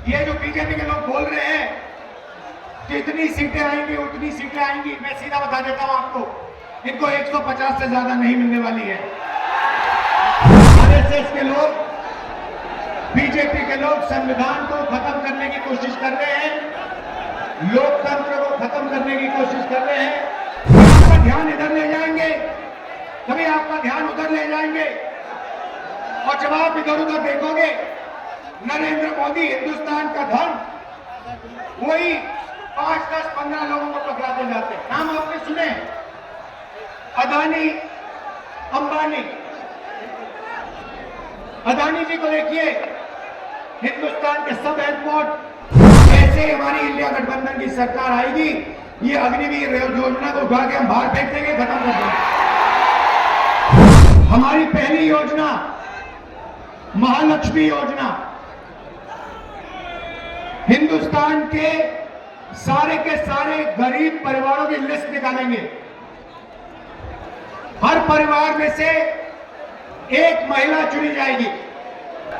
ये जो बीजेपी के लोग बोल रहे हैं कि इतनी सीटें आएंगी उतनी सीटें आएंगी, मैं सीधा बता देता हूं आपको, इनको 150 से ज्यादा नहीं मिलने वाली है। आरएसएस के लोग, बीजेपी के लोग संविधान को खत्म करने की कोशिश कर रहे हैं, लोकतंत्र को खत्म करने की कोशिश कर रहे हैं। आपका ध्यान इधर ले जाएंगे, कभी आपका ध्यान उधर ले जाएंगे, और जब आप इधर उधर देखोगे, नरेंद्र मोदी हिंदुस्तान का धन वही 5, 10, 15 लोगों को पकड़ाते जाते हैं। नाम आपने सुने, अदानी, अंबानी। अदानी जी को देखिए, हिंदुस्तान के सब एयरपोर्ट, जैसे हमारी इंडिया गठबंधन की सरकार आएगी, ये अग्निवीर योजना को उठा के हम बाहर फेंक देंगे, खत्म कर देंगे। हमारी पहली योजना महालक्ष्मी योजना, हिंदुस्तान के सारे गरीब परिवारों की लिस्ट निकालेंगे। हर परिवार में से एक महिला चुनी जाएगी।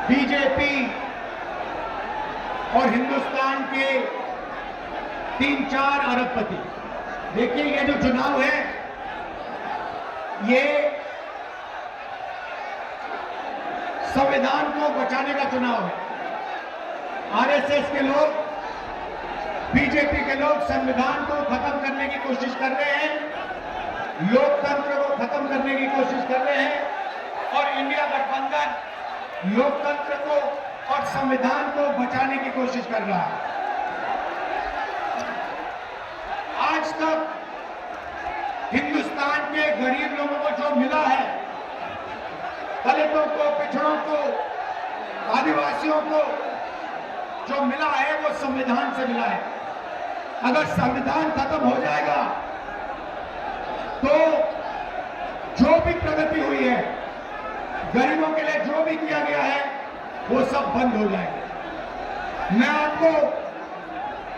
बीजेपी और हिंदुस्तान के 3-4 अरबपति, देखिए ये जो चुनाव है, ये संविधान को बचाने का चुनाव है। आरएसएस के लोग, बीजेपी के लोग संविधान को खत्म करने की कोशिश कर रहे हैं, लोकतंत्र को खत्म करने की कोशिश कर रहे हैं, और इंडिया गठबंधन लोकतंत्र को और संविधान को बचाने की कोशिश कर रहा है। आज तक हिंदुस्तान के गरीब लोगों को जो मिला है, दलितों को, पिछड़ों को, आदिवासियों को जो मिला है, वो संविधान से मिला है। अगर संविधान खत्म हो जाएगा तो जो भी प्रगति हुई है, गरीबों के लिए जो भी किया गया है, वो सब बंद हो जाएगा। मैं आपको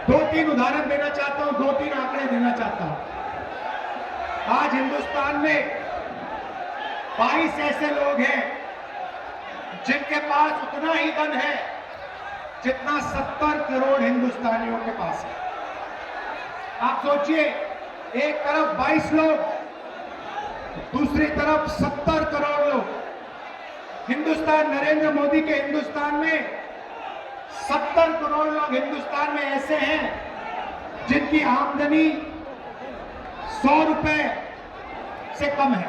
2-3 उदाहरण देना चाहता हूं, 2-3 आंकड़े देना चाहता हूं। आज हिंदुस्तान में 22 ऐसे लोग हैं जिनके पास उतना ही धन है जितना 70 करोड़ हिंदुस्तानियों के पास है। आप सोचिए, एक तरफ 22 लोग, दूसरी तरफ 70 करोड़ लोग। हिंदुस्तान, नरेंद्र मोदी के हिंदुस्तान में 70 करोड़ लोग हिंदुस्तान में ऐसे हैं जिनकी आमदनी 100 रुपए से कम है।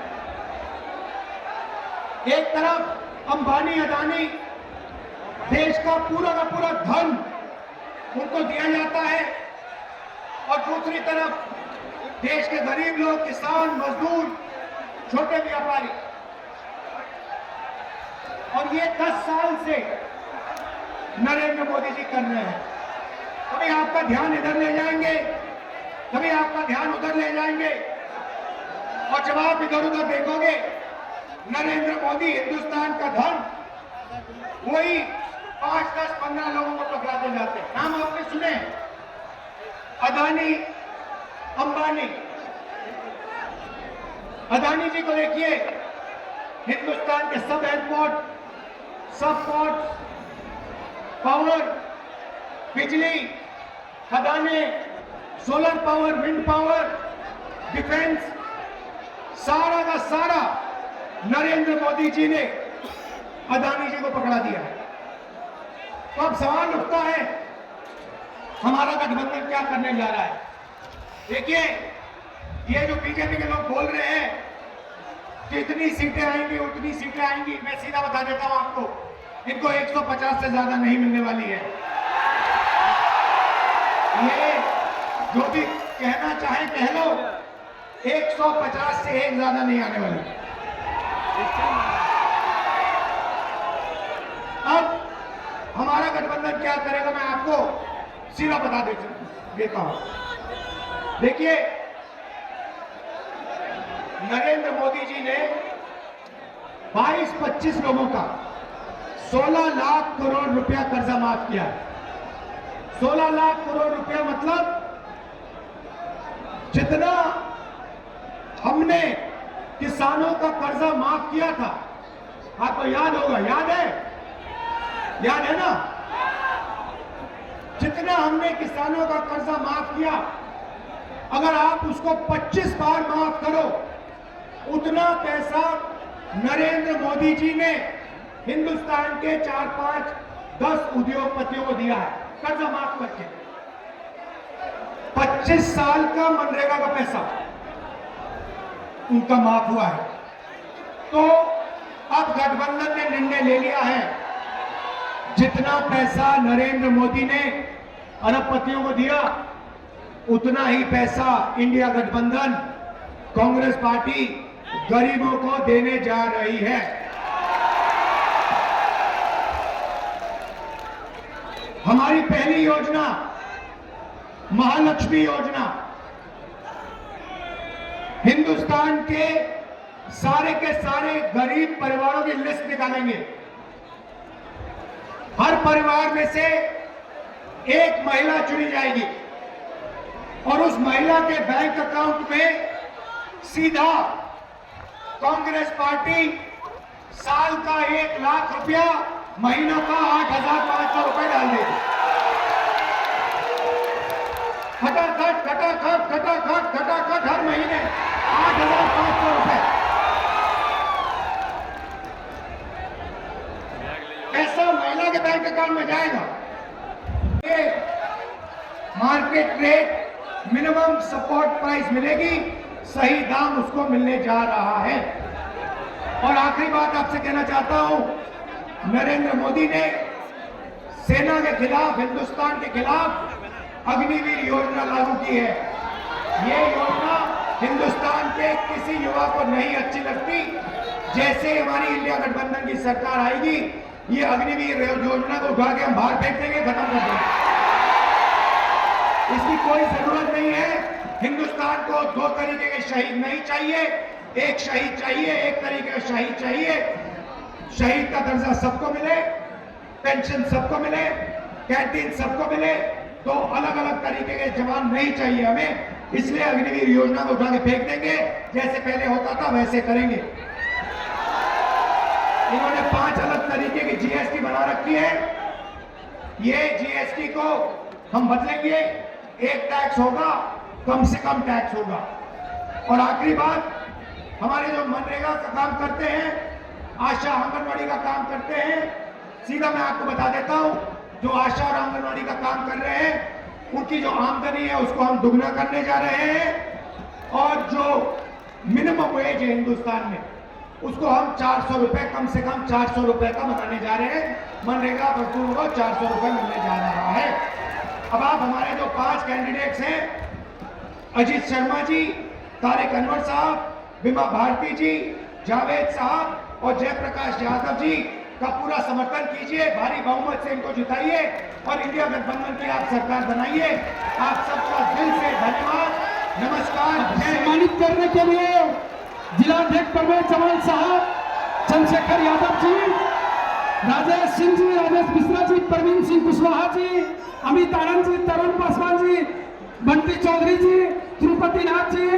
एक तरफ अंबानी, अदानी, देश का पूरा धन उनको दिया जाता है, और दूसरी तरफ देश के गरीब लोग, किसान, मजदूर, छोटे व्यापारी। और ये 10 साल से नरेंद्र मोदी जी कर रहे हैं। कभी आपका ध्यान इधर ले जाएंगे, कभी आपका ध्यान उधर ले जाएंगे, और जब आप इधर उधर देखोगे, नरेंद्र मोदी हिंदुस्तान का धन वही 5, 10, 15 लोगों को पकड़ाते जाते हैं। नाम आपने सुने, अदानी, अंबानी। अदानी जी को देखिए, हिंदुस्तान के सब एयरपोर्ट, सब पोर्ट, पावर, बिजली, खदानें, solar power, wind power, defence, सारा का सारा नरेंद्र मोदी जी ने अदानी जी को पकड़ा दिया है। तो अब सवाल उठता है, हमारा गठबंधन क्या करने जा रहा है? देखिए, ये जो बीजेपी के लोग बोल रहे हैं कि इतनी सीटें आएंगी उतनी सीटें आएंगी, मैं सीधा बता देता हूं आपको, इनको 150 से ज्यादा नहीं मिलने वाली है। ये जो भी कहना चाहे कह लो, 150 से एक ज्यादा नहीं आने वाली। अब हमारा गठबंधन क्या करेगा, मैं आपको सीधा बता देता हूं। देखिए, नरेंद्र मोदी जी ने 22-25 लोगों का 16 लाख करोड़ रुपया कर्जा माफ किया। 16 लाख करोड़ रुपया मतलब जितना हमने किसानों का कर्जा माफ किया था, आपको याद होगा, याद है ना? जितना हमने किसानों का कर्जा माफ किया, अगर आप उसको 25 बार माफ करो, उतना पैसा नरेंद्र मोदी जी ने हिंदुस्तान के 4, 5, 10 उद्योगपतियों को दिया है कर्जा माफ करके। 25 साल का मनरेगा का पैसा उनका माफ हुआ है। तो अब गठबंधन ने निर्णय ले लिया है, जितना पैसा नरेंद्र मोदी ने अरबपतियों को दिया, उतना ही पैसा इंडिया गठबंधन कांग्रेस पार्टी गरीबों को देने जा रही है। हमारी पहली योजना महालक्ष्मी योजना, हिंदुस्तान के सारे गरीब परिवारों की लिस्ट निकालेंगे। हर परिवार में से एक महिला चुनी जाएगी और उस महिला के बैंक अकाउंट में सीधा कांग्रेस पार्टी साल का 1 लाख रुपया, महीना का 8,500 रुपए डाल देगी। खटाखट हर महीने 8,500 रुपए पैसा महिला के बैंक अकाउंट में जाएगा। ये market rate minimum support price मिलेगी, सही दाम उसको मिलने जा रहा है। और आखिरी बात आपसे कहना चाहता हूं, नरेंद्र मोदी ने सेना के खिलाफ, हिंदुस्तान के खिलाफ अग्निवीर योजना लागू की है। ये योजना हिंदुस्तान के किसी युवा को नहीं अच्छी लगती। जैसे हमारी इंडिया गठबंधन की सरकार आएगी, ये अग्निवीर योजना को उठा के हम बाहर फेंक देंगे, खत्म कर देंगे। इसकी कोई जरूरत नहीं है। हिंदुस्तान को 2 तरीके के शहीद नहीं चाहिए, एक शहीद चाहिए, एक तरीके का शहीद चाहिए। शहीद का दर्जा सबको मिले, पेंशन सबको मिले, कैंटीन सबको मिले। तो अलग अलग तरीके के जवान नहीं चाहिए हमें, इसलिए अग्निवीर योजना को उठा के फेंक देंगे। जैसे पहले होता था वैसे करेंगे। इन्होंने 5 अलग तरीके की जीएसटी बना रखी है। ये जीएसटी को हम बदलेंगे, एक टैक्स होगा, कम से कम टैक्स होगा। और आखिरी बात, हमारे जो मनरेगा का काम करते हैं, आशा आंगनवाड़ी का काम करते हैं, सीधा मैं आपको बता देता हूं, जो आशा और आंगनवाड़ी का काम कर रहे हैं, उनकी जो आमदनी है उसको हम दुगना करने जा रहे हैं। और जो मिनिमम वेज है हिंदुस्तान में, उसको हम 400 रुपए, कम से कम 400 रुपए का बनाने जा रहे हैं। मनरेगा मजदूरों को 400 रुपए मिलने जा रहा है। अब आप हमारे जो 5 कैंडिडेट्स हैं, अजीत शर्मा जी, तारिक अनवर साहब, बिमा भारती जी, जावेद साहब और जयप्रकाश यादव जी का पूरा समर्थन कीजिए, भारी बहुमत से इनको जिताइए और इंडिया गठबंधन की आप सरकार बनाइए। आप सबका दिल से धन्यवाद, नमस्कार। सम्मानित करने के लिए जिलाध्यक्ष परवेज जमाल साहब, चंद्रशेखर यादव जी, राजेश सिंह जी, राजेश मिश्रा जी, प्रवीण सिंह कुशवाहा जी, अमित आनंद जी, तरुण पासवान जी, बंटी चौधरी जी, तिरुपति नाथ जी,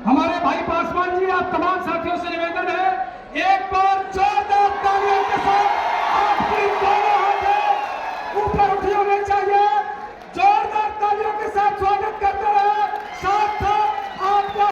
हमारे भाई पासवान जी, आप तमाम साथियों से निवेदन है, एक बार